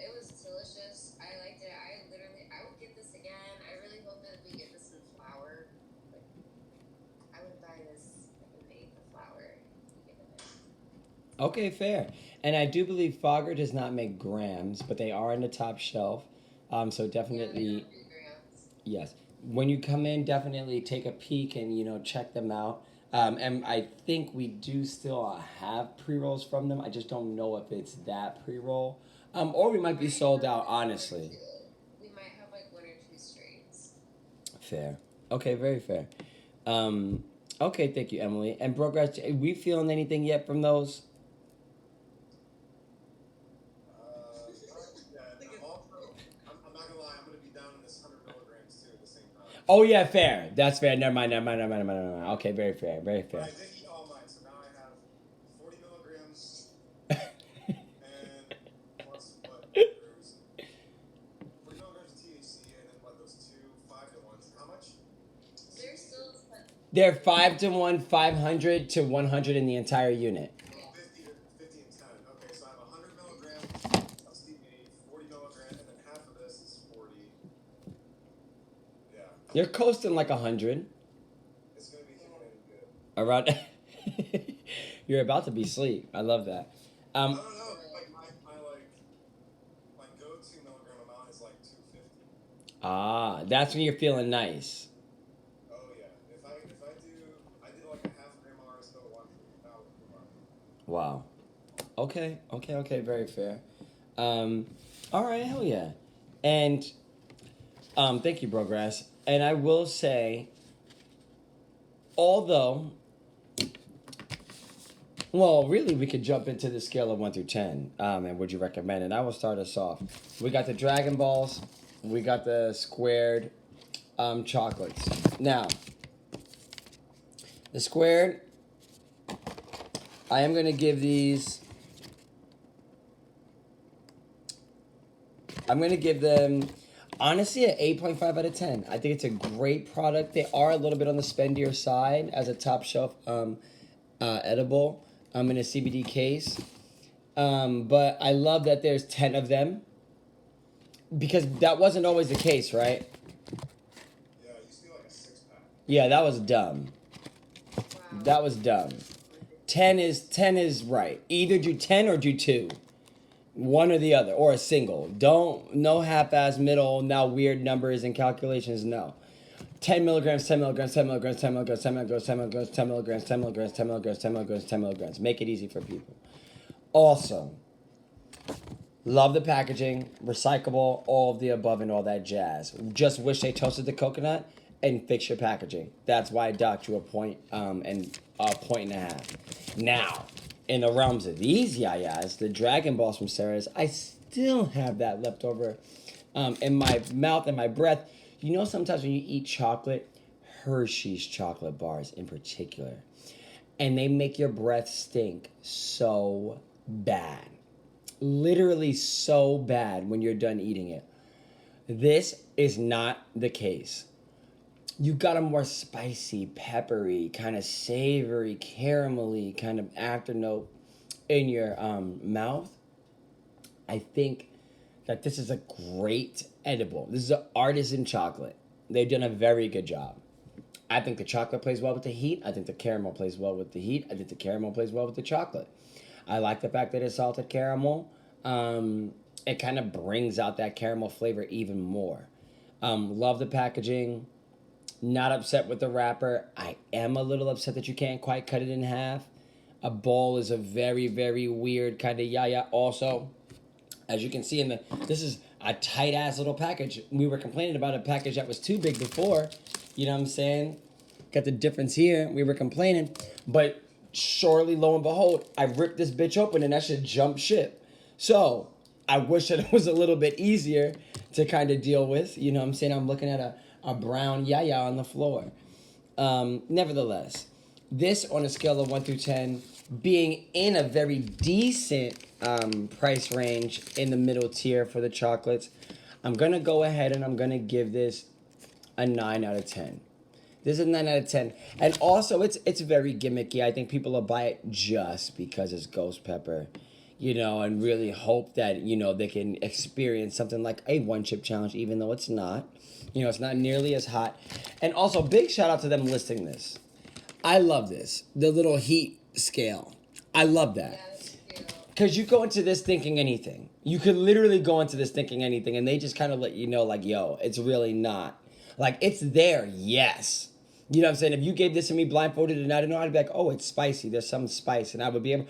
Speaker 3: it was delicious. I liked it. I would get this again. I really hope that we get this in flour. Like, I would buy this if it made the flour.
Speaker 1: Okay, fair. And I do believe Fogger does not make grams, but they are on the top shelf. So
Speaker 3: Yeah,
Speaker 1: definitely,
Speaker 3: 3 grams.
Speaker 1: yes. When you come in, definitely take a peek and check them out. And I think we do still have pre rolls from them. I just don't know if it's that pre roll, or we might be sold out. Honestly,
Speaker 3: We might have like 1 or 2 strains.
Speaker 1: fair. Okay, very fair. Okay, thank you, Emily. And Brokers, are we feeling anything yet from those?
Speaker 2: Yeah, and also, I'm not gonna lie, I'm gonna be down in this 100 milligrams too at the same time.
Speaker 1: Oh yeah, fair. That's fair. Never mind. Okay, very fair. Very
Speaker 2: But I
Speaker 1: fair.
Speaker 2: did eat all mine, so now I have 40 milligrams and plus what? There's 40 milligrams of THC and then what? Those two 5-to-1s. How much?
Speaker 3: There's still
Speaker 1: They're 5-to-1, 500 to 100 in the entire unit.
Speaker 2: 50 and 10. Okay, so I have 100 milligrams of CBD, 40 milligrams, and then half of this is 40. Yeah,
Speaker 1: You're coasting like 100
Speaker 2: it's gonna be kicking in good.
Speaker 1: around. You're about to be asleep. I love that.
Speaker 2: I don't know. Like my go-to milligram amount is like 250.
Speaker 1: That's when you're feeling nice.
Speaker 2: Oh yeah. If I did like a half gram RSO one that would be fine.
Speaker 1: Wow. Okay. Very fair. All right. Hell yeah. And thank you, Brograss. And I will say, although, well, really, we could jump into the scale of 1 through 10. And would you recommend it? I will start us off. We got the Dragon Balls. We got the Skuared chocolates. Now, the Skuared, I am going to give these. I'm going to give them, honestly, an 8.5 out of 10. I think it's a great product. They are a little bit on the spendier side as a top shelf edible in a CBD case. But I love that there's 10 of them because that wasn't always the case, right?
Speaker 2: Yeah, it used to be like a 6-pack.
Speaker 1: Yeah, that was dumb.
Speaker 3: wow.
Speaker 1: That was dumb. 10 is right. Either do 10 or do 2. One or the other, or a single. No half-ass middle, now weird numbers and calculations, no. 10 milligrams, 10 milligrams, 10 milligrams, 10 milligrams, 10 milligrams, 10 milligrams, 10 milligrams, 10 milligrams, 10 milligrams, 10 milligrams, 10 milligrams. Make it easy for people. Also, love the packaging, recyclable, all of the above and all that jazz. Just wish they toasted the coconut and fix your packaging. That's why I docked you a point and a point and a half. Now, in the realms of these yayas, the Dragon Balls from Ceres, I still have that left over in my mouth and my breath. You know, sometimes when you eat chocolate, Hershey's chocolate bars in particular, and they make your breath stink so bad. Literally so bad when you're done eating it. This is not the case. You got a more spicy, peppery, kind of savory, caramelly kind of afternote in your mouth. I think that this is a great edible. This is an artisan chocolate. They've done a very good job. I think the chocolate plays well with the heat. I think the caramel plays well with the heat. I think the caramel plays well with the chocolate. I like the fact that it's salted caramel. It kind of brings out that caramel flavor even more. Love the packaging. Not upset with the wrapper. I am a little upset that you can't quite cut it in half. A ball is a very, very weird kind of yaya. Also, as you can see this is a tight ass little package. We were complaining about a package that was too big before. You know what I'm saying? Got the difference here. We were complaining, but surely, lo and behold, I ripped this bitch open and that shit jumped ship. So I wish that it was a little bit easier to kind of deal with. You know what I'm saying? I'm looking at a brown yaya on the floor. Nevertheless, this on a scale of 1 through 10, being in a very decent price range in the middle tier for the chocolates, I'm going to go ahead and I'm going to give this a 9 out of 10. This is a 9 out of 10. And also, it's very gimmicky. I think people will buy it just because it's ghost pepper, and really hope that, they can experience something like a one-chip challenge, even though it's not. It's not nearly as hot. And also, big shout out to them listing this. I love this. The little heat scale. I love that.
Speaker 3: Yeah, that's cute.
Speaker 1: Because you go into this thinking anything. You could literally go into this thinking anything, and they just kind of let you know, like, yo, it's really not. Like, it's there, yes. You know what I'm saying? If you gave this to me blindfolded and I didn't know, I'd be like, oh, it's spicy. There's some spice. And I would be able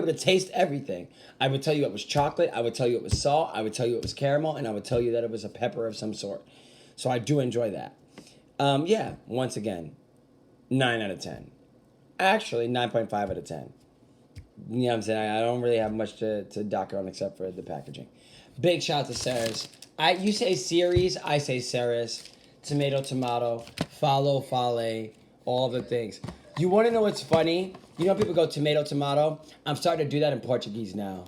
Speaker 1: to taste everything. I would tell you it was chocolate. I would tell you it was salt. I would tell you it was caramel. And I would tell you that it was a pepper of some sort. So I do enjoy that. Yeah, once again, 9 out of 10. Actually, 9.5 out of 10. You know what I'm saying? I don't really have much to dock on except for the packaging. Big shout out to Ceres. You say Ceres, I say Ceres. Tomato, follow, all the things. You want to know what's funny? People go tomato. I'm starting to do that in Portuguese now.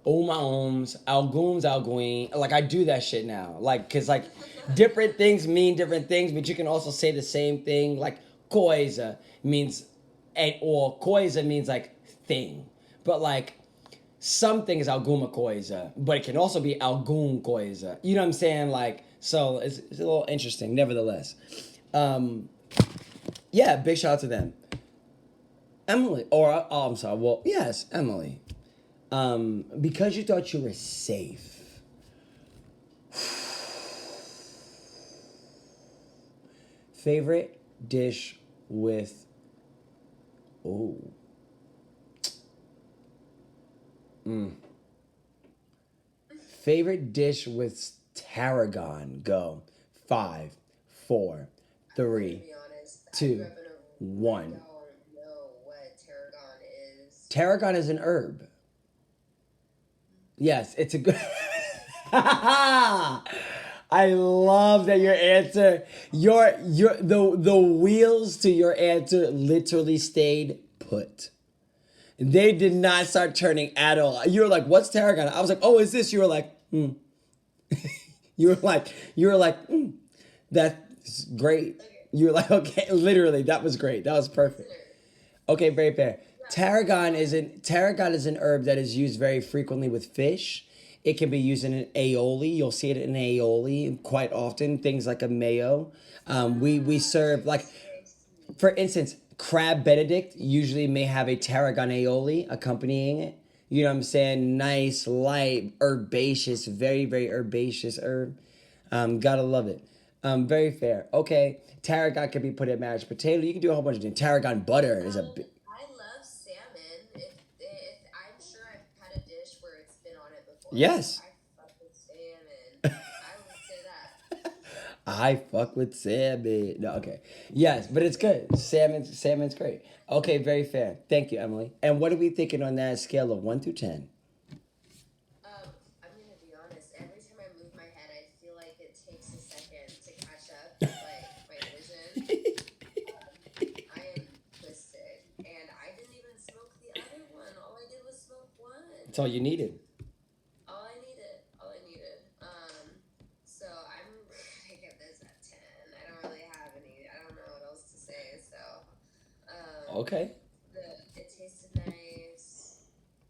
Speaker 1: Uma ums, algum. Like, I do that shit now. Like, because, like, different things mean different things, but you can also say the same thing. Like, coisa means, or coisa means, like, thing. But, like, something is alguma coisa, but it can also be algum coisa. You know what I'm saying? Like, so it's a little interesting, nevertheless. Yeah, big shout out to them. Emily, I'm sorry, well, yes, Emily. Because you thought you were safe. Favorite dish with, Favorite dish with tarragon. Go. 5, 4, 3,
Speaker 3: To be honest,
Speaker 1: 2,
Speaker 3: I grew up in a
Speaker 1: 1.
Speaker 3: I don't know what tarragon is.
Speaker 1: Tarragon is an herb. Yes, it's a good. I love that your answer, the wheels to your answer literally stayed put. They did not start turning at all. You were like, "What's tarragon?" I was like, "Oh, is this?" You were like, You were like, that's great.
Speaker 3: Okay.
Speaker 1: You were like, okay, literally, that was great. That was perfect. Okay, very fair. Tarragon is an herb that is used very frequently with fish. It can be used in an aioli. You'll see it in aioli quite often. Things like a mayo. We serve, like, for instance, crab Benedict usually may have a tarragon aioli accompanying it. You know what I'm saying? Nice, light, herbaceous, very, very herbaceous herb. Gotta love it. Very fair. Okay, tarragon can be put in mashed potato. You can do a whole bunch of things. Tarragon butter is a bit.
Speaker 3: I love salmon. If I'm sure I've had a dish where it's been on it before.
Speaker 1: Yes.
Speaker 3: I fuck with salmon. I would say that.
Speaker 1: I fuck with salmon. No, okay. Yes, but it's good. Salmon's great. Okay, very fair. Thank you, Emily. And what are we thinking on that scale of 1 through 10?
Speaker 3: I'm gonna be honest. Every time I move my head, I feel like it takes a second to catch up with my vision. I am twisted, and I didn't even smoke the other one. All I did was smoke one.
Speaker 1: That's all you needed.
Speaker 3: All I needed. So I'm gonna give this a 10. I don't really have any. I don't know what else to say. So.
Speaker 1: Okay.
Speaker 3: It tasted nice.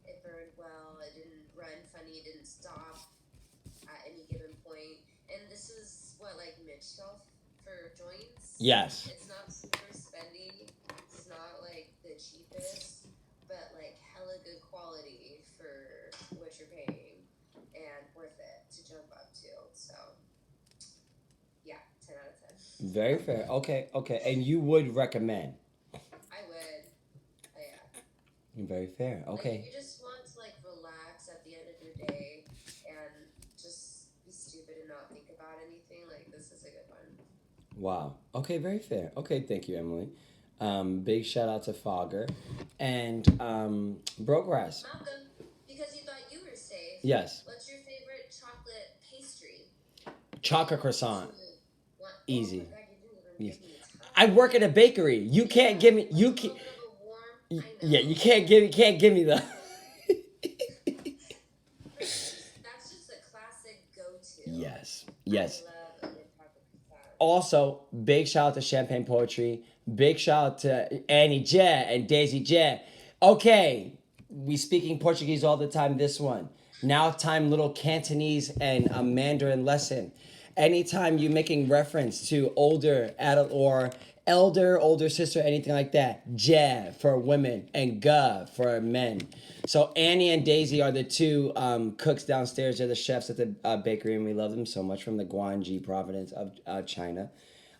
Speaker 3: It burned well. It didn't run funny. It didn't stop at any given point. And this is like mid-shelf for joints.
Speaker 1: Yes.
Speaker 3: It's not super spendy. It's not like the cheapest, but like hella good quality for what you're paying and worth it to jump up to. So yeah, 10 out of 10.
Speaker 1: Very fair. Okay. And you would recommend?
Speaker 3: I would. Oh, yeah.
Speaker 1: Very fair. Okay.
Speaker 3: Like, if you just want to like relax at the end of your day and just be stupid and not think about anything, like this is a good one.
Speaker 1: Wow. Okay, very fair. Okay, thank you, Emily. Big shout out to Fogger and Brogress.
Speaker 3: Malcolm, because you thought you were safe.
Speaker 1: Yes.
Speaker 3: What's your favorite chocolate pastry?
Speaker 1: Chocolate croissant. Easy.
Speaker 3: Oh my God, you didn't even
Speaker 1: Yes.
Speaker 3: give me time.
Speaker 1: I work at a bakery. You can't give me. You
Speaker 3: A
Speaker 1: can't.
Speaker 3: little bit of a warm. I know.
Speaker 1: Yeah, you can't give me the.
Speaker 3: That's just a classic go-to.
Speaker 1: Yes. Yes.
Speaker 3: I love a good taco croissant.
Speaker 1: Also, big shout out to Champagne Poetry. Big shout out to Annie J and Daisy J. Okay, we speaking Portuguese all the time. This one. Now time little Cantonese and a Mandarin lesson. Anytime you making reference to older adult or older sister, anything like that. J for women and G for men. So Annie and Daisy are the two cooks downstairs. They're the chefs at the bakery, and we love them so much from the Guangxi province of China.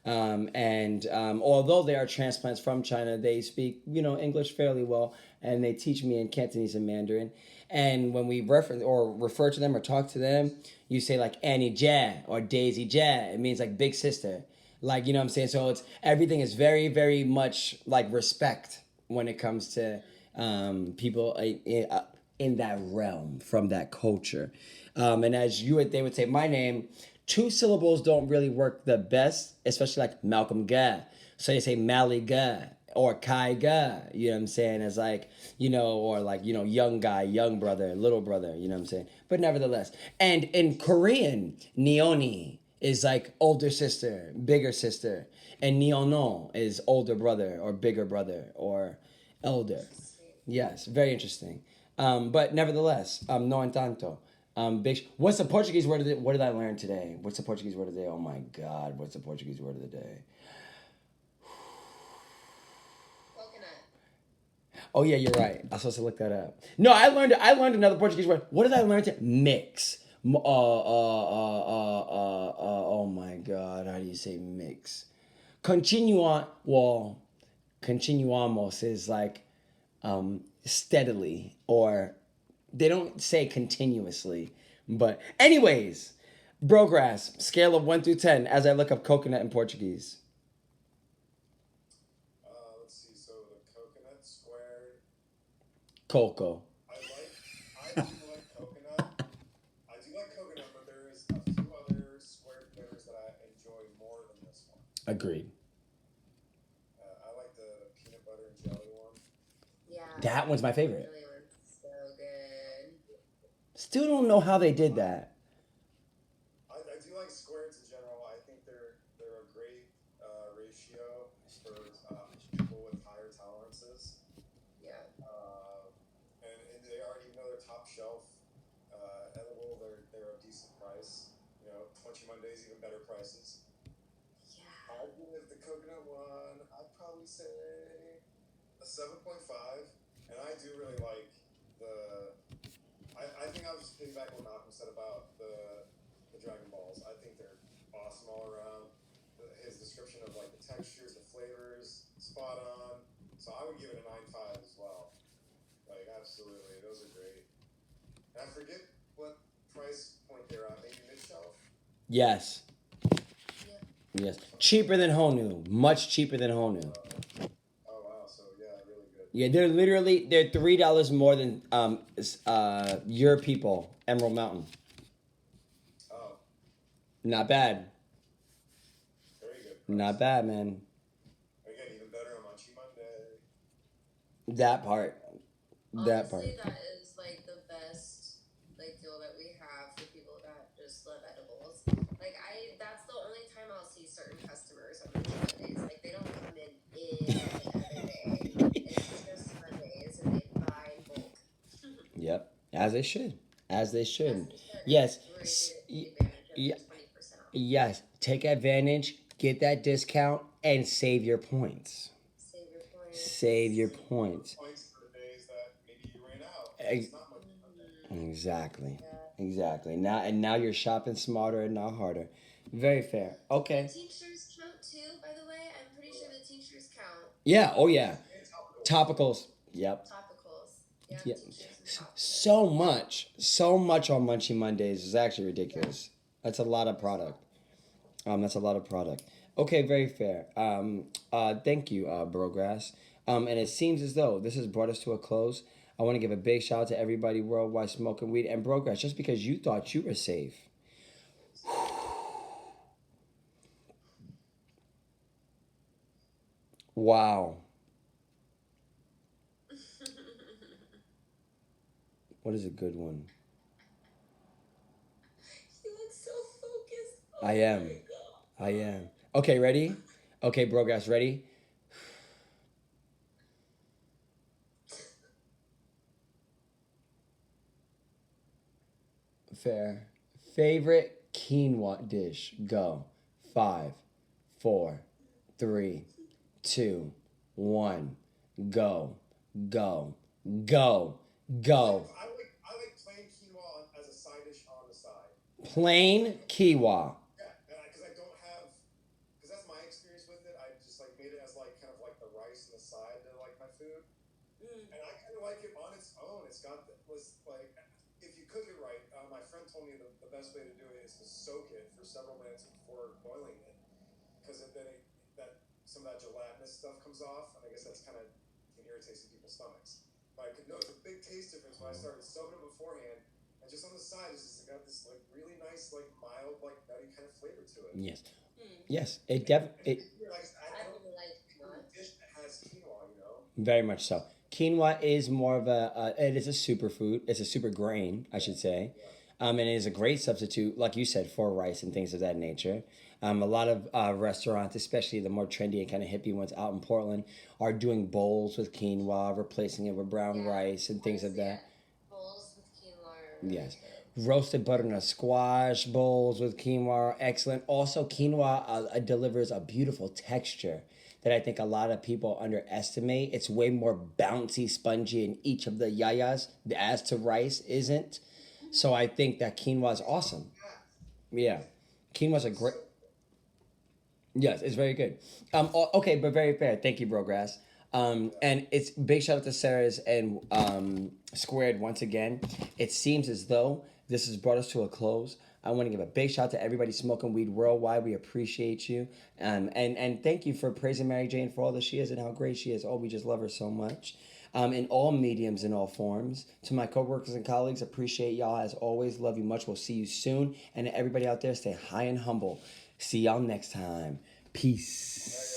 Speaker 1: And although they are transplants from China, they speak English fairly well, and they teach me in Cantonese and Mandarin. And when we reference or refer to them or talk to them, you say like Annie Jia or Daisy Jia. It means like big sister, like what I'm saying. So it's everything is very very much like respect when it comes to people in that realm from that culture. And as they would say, my name, two syllables don't really work the best, especially like Malcolm Ga. So you say Mally Ga or Kai Ga, you know what I'm saying? As like, or like, young guy, young brother, little brother, you know what I'm saying? But nevertheless. And in Korean, Neoni is like older sister, bigger sister. And Neono is older brother or bigger brother or elder. Yes, very interesting. But nevertheless, no entanto. What's the Portuguese word of the day? What did I learn today? What's the Portuguese word of the day? Oh my God, what's the Portuguese word of the day?
Speaker 3: Coconut.
Speaker 1: Oh yeah, you're right. I'm supposed to look that up. No, I learned another Portuguese word. What did I learn to mix? Oh my God, how do you say mix? Continuamos is like steadily, or they don't say continuously. But anyways, Brograss, scale of 1 through 10 as I look up coconut in Portuguese.
Speaker 2: Let's see. So the coconut squared.
Speaker 1: COCO.
Speaker 2: I do like coconut. I do like coconut, but there's a few other squared flavors that I enjoy more than this one.
Speaker 1: Agreed.
Speaker 2: I like the peanut butter and jelly one.
Speaker 3: Yeah.
Speaker 1: That one's my favorite.
Speaker 3: Really one's so good.
Speaker 1: Still don't know how they did that.
Speaker 2: I do like squareds in general. I think they're a great ratio for people with higher tolerances.
Speaker 3: Yeah.
Speaker 2: And they are, even though they're top shelf, edible, they're a decent price. Punchy Mondays, even better prices.
Speaker 3: Yeah.
Speaker 2: I give the coconut one, I'd probably say a 7.5. And I do really like I think I was just piggyback what Malcolm said about the Dragon Balls. I think they're awesome all around. His description of like the textures, the flavors, spot on. So I would give it a 9.5 as well. Like absolutely, those are great. And I forget what price point they're at. Maybe mid shelf.
Speaker 1: Yes.
Speaker 3: Yeah.
Speaker 1: Yes. Cheaper than Honu. Much cheaper than Honu.
Speaker 2: Oh wow, so yeah, really good.
Speaker 1: Yeah, they're $3 more than your people, Emerald Mountain.
Speaker 2: Oh,
Speaker 1: Not bad.
Speaker 2: very good.
Speaker 1: Not bad, man.
Speaker 2: Again, even better on Munchy Monday.
Speaker 1: That part. That part.
Speaker 3: Honestly, that is like the best like deal that we have for people that just love edibles. Like that's the only time I'll see certain customers on Mondays. Like they don't come in every other day. It's just Mondays, and they buy in bulk.
Speaker 1: Yep. As they should. As they should.
Speaker 3: Yes.
Speaker 1: Yes.
Speaker 3: Take advantage of
Speaker 1: Yeah.
Speaker 3: the 20% off.
Speaker 1: Yes. Take advantage, get that discount, and save your points.
Speaker 3: Save your points.
Speaker 1: Save your points.
Speaker 2: Points for the days that maybe you ran out. It's not much Monday.
Speaker 1: Exactly.
Speaker 3: Yeah.
Speaker 1: Exactly. Now you're shopping smarter and not harder. Very fair. Okay.
Speaker 3: The tinctures count too, by the way. I'm pretty sure the tinctures count.
Speaker 1: Yeah. Oh yeah.
Speaker 2: And topical.
Speaker 1: Topicals. Yep.
Speaker 3: Topicals. Yeah,
Speaker 1: Yep.
Speaker 3: tinctures and topicals.
Speaker 1: So much on Munchy Mondays is actually ridiculous. That's a lot of product. That's a lot of product. Okay, very fair. Thank you, Brograss. And it seems as though this has brought us to a close. I want to give a big shout out to everybody worldwide smoking weed. And Brograss, just because you thought you were safe. Wow. What is a good one?
Speaker 3: You look so focused. Oh
Speaker 1: I am.
Speaker 3: my God.
Speaker 1: I am. Okay, ready? Okay, Brogas, ready? Fair. Favorite quinoa dish? Go. 5, 4, 3, 2, 1. Go. Go. Go. Go.
Speaker 2: I like plain quinoa as a side dish on the side.
Speaker 1: Plain quinoa.
Speaker 2: Yeah, and because I don't have, because that's my experience with it. I just like made it as like kind of like the rice and the side to like my food, and I kind of like it on its own. It's got was like if you cook it right. My friend told me the best way to do it is to soak it for several minutes before boiling it, because that some of that gelatinous stuff comes off, and I guess that's kind of can irritate some people's stomachs. But I could notice a big taste difference when I started soaking it beforehand. And just on the side, it's just got this like really nice, like mild, like nutty kind of flavor to it.
Speaker 1: Yes. Yes. It definitely.
Speaker 3: I really like quinoa.
Speaker 2: Dish that has quinoa, you know.
Speaker 1: Very much so. Quinoa is more of it is a superfood. It's a super grain, I should say. And it is a great substitute, like you said, for rice and things of that nature. A lot of restaurants, especially the more trendy and kind of hippie ones out in Portland, are doing bowls with quinoa, replacing it with brown rice and things of that.
Speaker 3: Bowls with quinoa are really
Speaker 1: Yes.
Speaker 3: good.
Speaker 1: Roasted butternut squash bowls with quinoa are excellent. Also, quinoa delivers a beautiful texture that I think a lot of people underestimate. It's way more bouncy, spongy in each of the yayas, as to rice isn't. So I think that quinoa is awesome. Yeah. Quinoa's a great. Yes, it's very good. Okay, but very fair. Thank you, Brogress. And it's big shout out to Ceres and Skuared once again. It seems as though this has brought us to a close. I want to give a big shout out to everybody smoking weed worldwide. We appreciate you. And thank you for praising Mary Jane for all that she is and how great she is. Oh, we just love her so much. In all mediums, in all forms. To my coworkers and colleagues, appreciate y'all as always. Love you much. We'll see you soon. And to everybody out there, stay high and humble. See y'all next time. Peace.